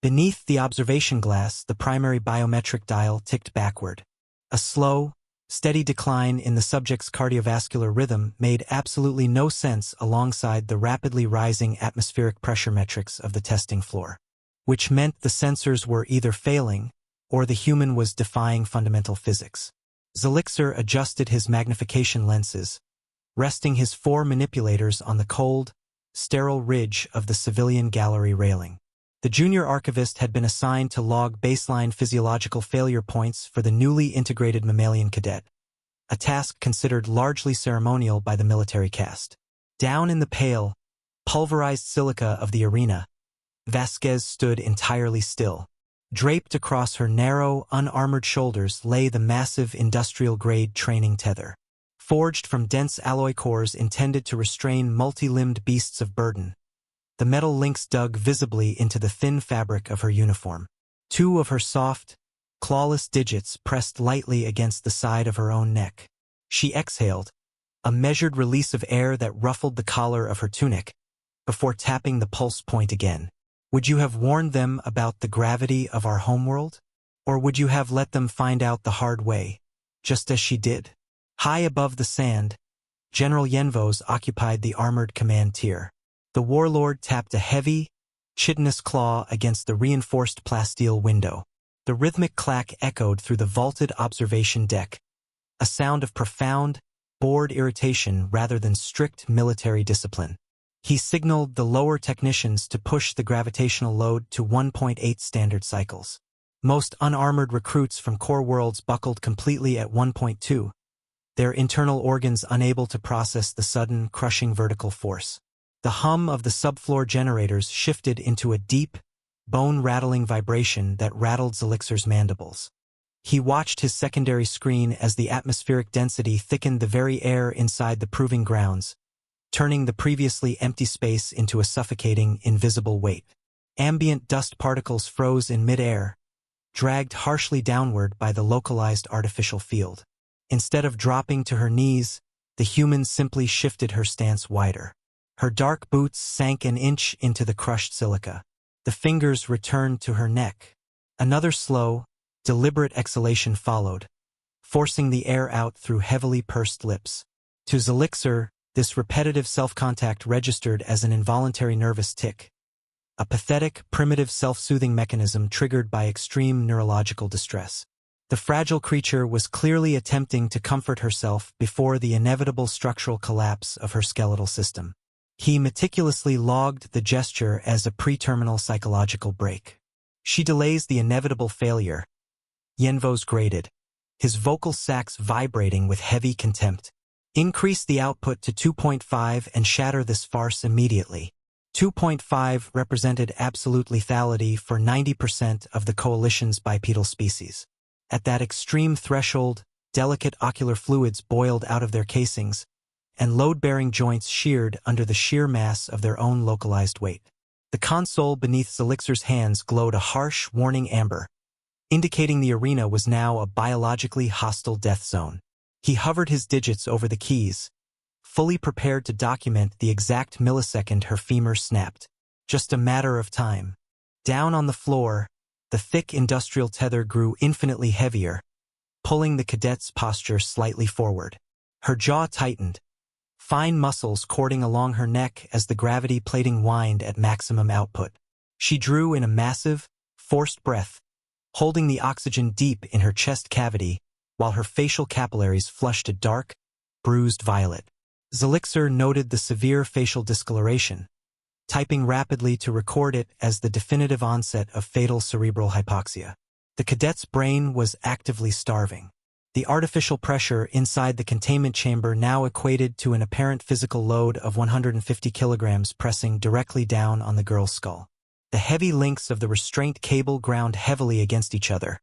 Beneath the observation glass, the primary biometric dial ticked backward. A slow, steady decline in the subject's cardiovascular rhythm made absolutely no sense alongside the rapidly rising atmospheric pressure metrics of the testing floor, which meant the sensors were either failing or the human was defying fundamental physics. Zelixer adjusted his magnification lenses, resting his 4 manipulators on the cold, sterile ridge of the civilian gallery railing. The junior archivist had been assigned to log baseline physiological failure points for the newly integrated mammalian cadet, a task considered largely ceremonial by the military caste. Down in the pale, pulverized silica of the arena, Vasquez stood entirely still. Draped across her narrow, unarmored shoulders lay the massive industrial-grade training tether, forged from dense alloy cores intended to restrain multi-limbed beasts of burden. The metal links dug visibly into the thin fabric of her uniform. 2 of her soft, clawless digits pressed lightly against the side of her own neck. She exhaled, a measured release of air that ruffled the collar of her tunic, before tapping the pulse point again. Would you have warned them about the gravity of our homeworld? Or would you have let them find out the hard way, just as she did? High above the sand, General Yenvos occupied the armored command tier. The warlord tapped a heavy, chitinous claw against the reinforced plasteel window. The rhythmic clack echoed through the vaulted observation deck, a sound of profound, bored irritation rather than strict military discipline. He signaled the lower technicians to push the gravitational load to 1.8 standard cycles. Most unarmored recruits from core worlds buckled completely at 1.2, their internal organs unable to process the sudden, crushing vertical force. The hum of the subfloor generators shifted into a deep, bone-rattling vibration that rattled Zelixer's mandibles. He watched his secondary screen as the atmospheric density thickened the very air inside the proving grounds, turning the previously empty space into a suffocating, invisible weight. Ambient dust particles froze in mid-air, dragged harshly downward by the localized artificial field. Instead of dropping to her knees, the human simply shifted her stance wider. Her dark boots sank an inch into the crushed silica. The fingers returned to her neck. Another slow, deliberate exhalation followed, forcing the air out through heavily pursed lips. To Zelixer, this repetitive self-contact registered as an involuntary nervous tic, a pathetic, primitive self-soothing mechanism triggered by extreme neurological distress. The fragile creature was clearly attempting to comfort herself before the inevitable structural collapse of her skeletal system. He meticulously logged the gesture as a pre-terminal psychological break. She delays the inevitable failure, Yenvos grated, his vocal sacs vibrating with heavy contempt. Increase the output to 2.5 and shatter this farce immediately. 2.5 represented absolute lethality for 90% of the coalition's bipedal species. At that extreme threshold, delicate ocular fluids boiled out of their casings, and load-bearing joints sheared under the sheer mass of their own localized weight. The console beneath Zelixer's hands glowed a harsh, warning amber, indicating the arena was now a biologically hostile death zone. He hovered his digits over the keys, fully prepared to document the exact millisecond her femur snapped. Just a matter of time. Down on the floor, the thick industrial tether grew infinitely heavier, pulling the cadet's posture slightly forward. Her jaw tightened, fine muscles cording along her neck as the gravity plating whined at maximum output. She drew in a massive, forced breath, holding the oxygen deep in her chest cavity, while her facial capillaries flushed a dark, bruised violet. Zelixer noted the severe facial discoloration, typing rapidly to record it as the definitive onset of fatal cerebral hypoxia. The cadet's brain was actively starving. The artificial pressure inside the containment chamber now equated to an apparent physical load of 150 kilograms pressing directly down on the girl's skull. The heavy links of the restraint cable ground heavily against each other,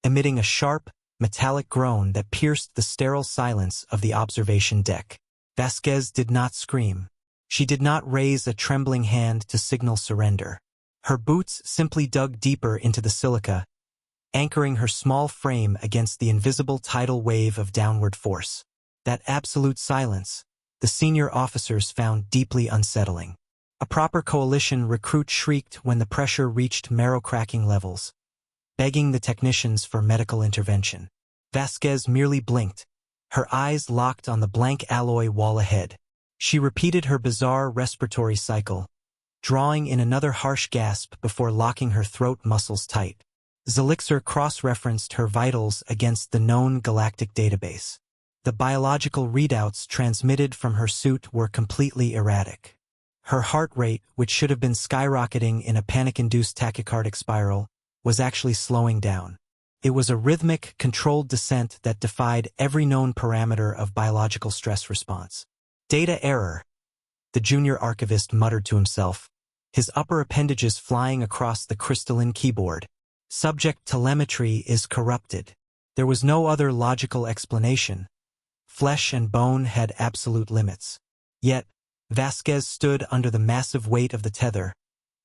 emitting a sharp, metallic groan that pierced the sterile silence of the observation deck. Vasquez did not scream. She did not raise a trembling hand to signal surrender. Her boots simply dug deeper into the silica, anchoring her small frame against the invisible tidal wave of downward force. That absolute silence, the senior officers found deeply unsettling. A proper coalition recruit shrieked when the pressure reached marrow-cracking levels, begging the technicians for medical intervention. Vasquez merely blinked, her eyes locked on the blank alloy wall ahead. She repeated her bizarre respiratory cycle, drawing in another harsh gasp before locking her throat muscles tight. Zelixir cross-referenced her vitals against the known galactic database. The biological readouts transmitted from her suit were completely erratic. Her heart rate, which should have been skyrocketing in a panic-induced tachycardic spiral, was actually slowing down. It was a rhythmic, controlled descent that defied every known parameter of biological stress response. Data error, the junior archivist muttered to himself, his upper appendages flying across the crystalline keyboard. Subject telemetry is corrupted. There was no other logical explanation. Flesh and bone had absolute limits. Yet, Vasquez stood under the massive weight of the tether,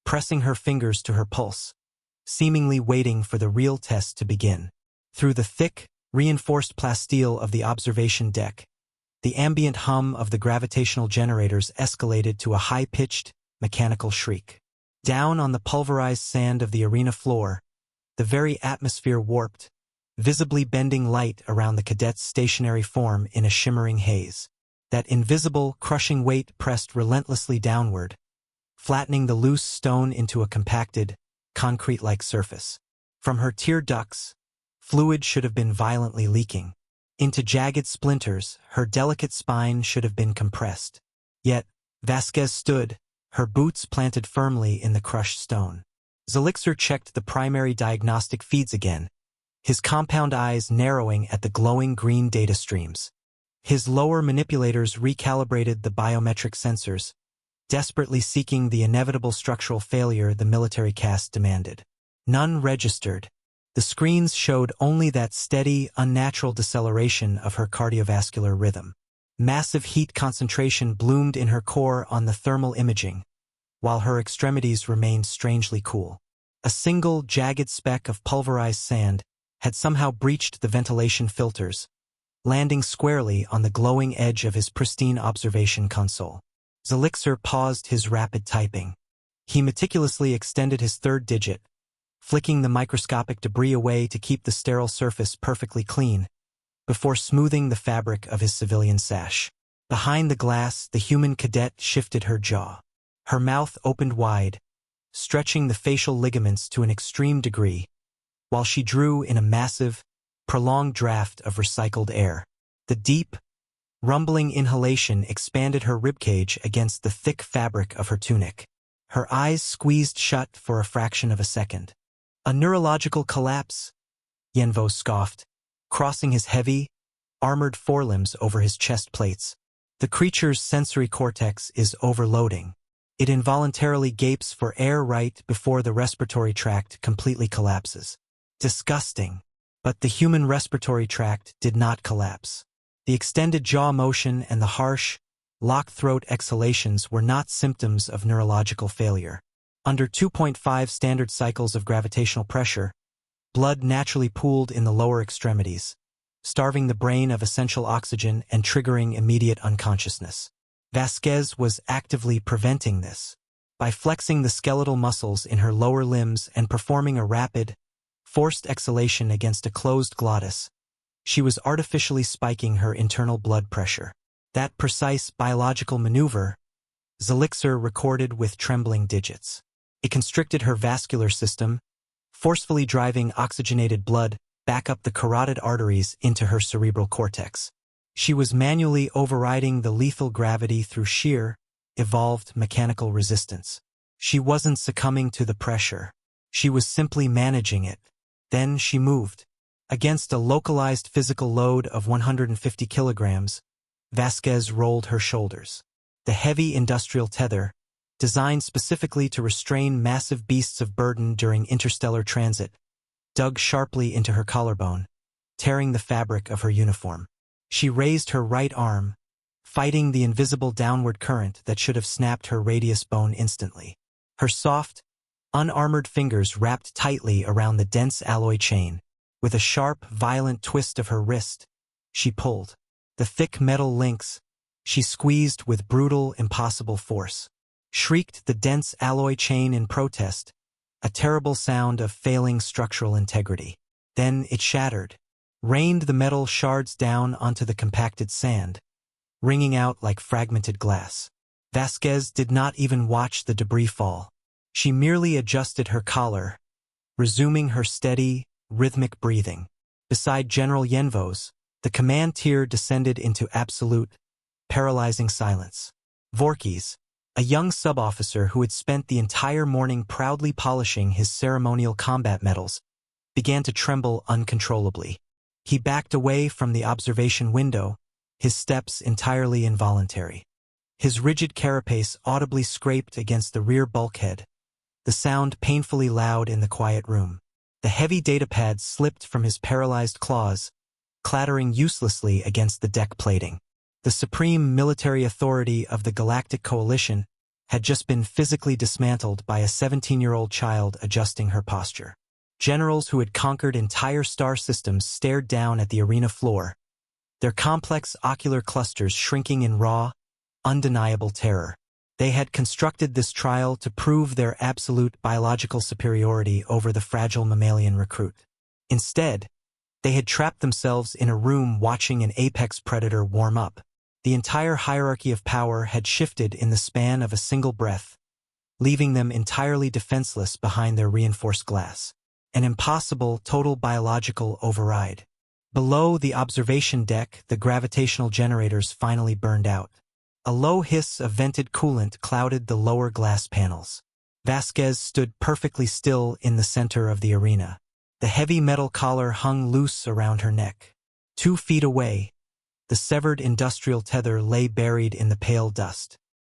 pressing her fingers to her pulse, seemingly waiting for the real test to begin. Through the thick, reinforced plasteel of the observation deck, the ambient hum of the gravitational generators escalated to a high-pitched, mechanical shriek. Down on the pulverized sand of the arena floor, the very atmosphere warped, visibly bending light around the cadet's stationary form in a shimmering haze. That invisible, crushing weight pressed relentlessly downward, flattening the loose stone into a compacted, concrete-like surface. From her tear ducts, fluid should have been violently leaking. Into jagged splinters, her delicate spine should have been compressed. Yet, Vasquez stood, her boots planted firmly in the crushed stone. Zelixir checked the primary diagnostic feeds again, his compound eyes narrowing at the glowing green data streams. His lower manipulators recalibrated the biometric sensors, desperately seeking the inevitable structural failure the military caste demanded. None registered. The screens showed only that steady, unnatural deceleration of her cardiovascular rhythm. Massive heat concentration bloomed in her core on the thermal imaging, while her extremities remained strangely cool. A single, jagged speck of pulverized sand had somehow breached the ventilation filters, landing squarely on the glowing edge of his pristine observation console. Zelixir paused his rapid typing. He meticulously extended his third digit, flicking the microscopic debris away to keep the sterile surface perfectly clean, before smoothing the fabric of his civilian sash. Behind the glass, the human cadet shifted her jaw. Her mouth opened wide, stretching the facial ligaments to an extreme degree, while she drew in a massive, prolonged draft of recycled air. The deep, rumbling inhalation expanded her ribcage against the thick fabric of her tunic. Her eyes squeezed shut for a fraction of a second. A neurological collapse, Yenvo scoffed, crossing his heavy, armored forelimbs over his chest plates. The creature's sensory cortex is overloading. It involuntarily gapes for air right before the respiratory tract completely collapses. Disgusting. But the human respiratory tract did not collapse. The extended jaw motion and the harsh, locked throat exhalations were not symptoms of neurological failure. Under 2.5 standard cycles of gravitational pressure, blood naturally pooled in the lower extremities, starving the brain of essential oxygen and triggering immediate unconsciousness. Vasquez was actively preventing this. By flexing the skeletal muscles in her lower limbs and performing a rapid, forced exhalation against a closed glottis, she was artificially spiking her internal blood pressure. That precise biological maneuver, Zelixir recorded with trembling digits. It constricted her vascular system, forcefully driving oxygenated blood back up the carotid arteries into her cerebral cortex. She was manually overriding the lethal gravity through sheer, evolved mechanical resistance. She wasn't succumbing to the pressure. She was simply managing it. Then she moved. Against a localized physical load of 150 kilograms, Vasquez rolled her shoulders. The heavy industrial tether, designed specifically to restrain massive beasts of burden during interstellar transit, dug sharply into her collarbone, tearing the fabric of her uniform. She raised her right arm, fighting the invisible downward current that should have snapped her radius bone instantly. Her soft, unarmored fingers wrapped tightly around the dense alloy chain. With a sharp, violent twist of her wrist, she pulled. The thick metal links, she squeezed with brutal, impossible force. shrieked the dense alloy chain in protest, a terrible sound of failing structural integrity. Then it shattered, rained the metal shards down onto the compacted sand, ringing out like fragmented glass. Vasquez did not even watch the debris fall. She merely adjusted her collar, resuming her steady, rhythmic breathing. Beside General Yenvos, the command tier descended into absolute, paralyzing silence. Voorkes, a young sub-officer who had spent the entire morning proudly polishing his ceremonial combat medals, began to tremble uncontrollably. He backed away from the observation window, his steps entirely involuntary. His rigid carapace audibly scraped against the rear bulkhead, the sound painfully loud in the quiet room. The heavy datapad slipped from his paralyzed claws, clattering uselessly against the deck plating. The supreme military authority of the Galactic Coalition had just been physically dismantled by a 17-year-old child adjusting her posture. Generals who had conquered entire star systems stared down at the arena floor, their complex ocular clusters shrinking in raw, undeniable terror. They had constructed this trial to prove their absolute biological superiority over the fragile mammalian recruit. Instead, they had trapped themselves in a room watching an apex predator warm up. The entire hierarchy of power had shifted in the span of a single breath, leaving them entirely defenseless behind their reinforced glass. An impossible total biological override. Below the observation deck, the gravitational generators finally burned out. A low hiss of vented coolant clouded the lower glass panels. Vasquez stood perfectly still in the center of the arena. The heavy metal collar hung loose around her neck. 2 feet away, the severed industrial tether lay buried in the pale dust.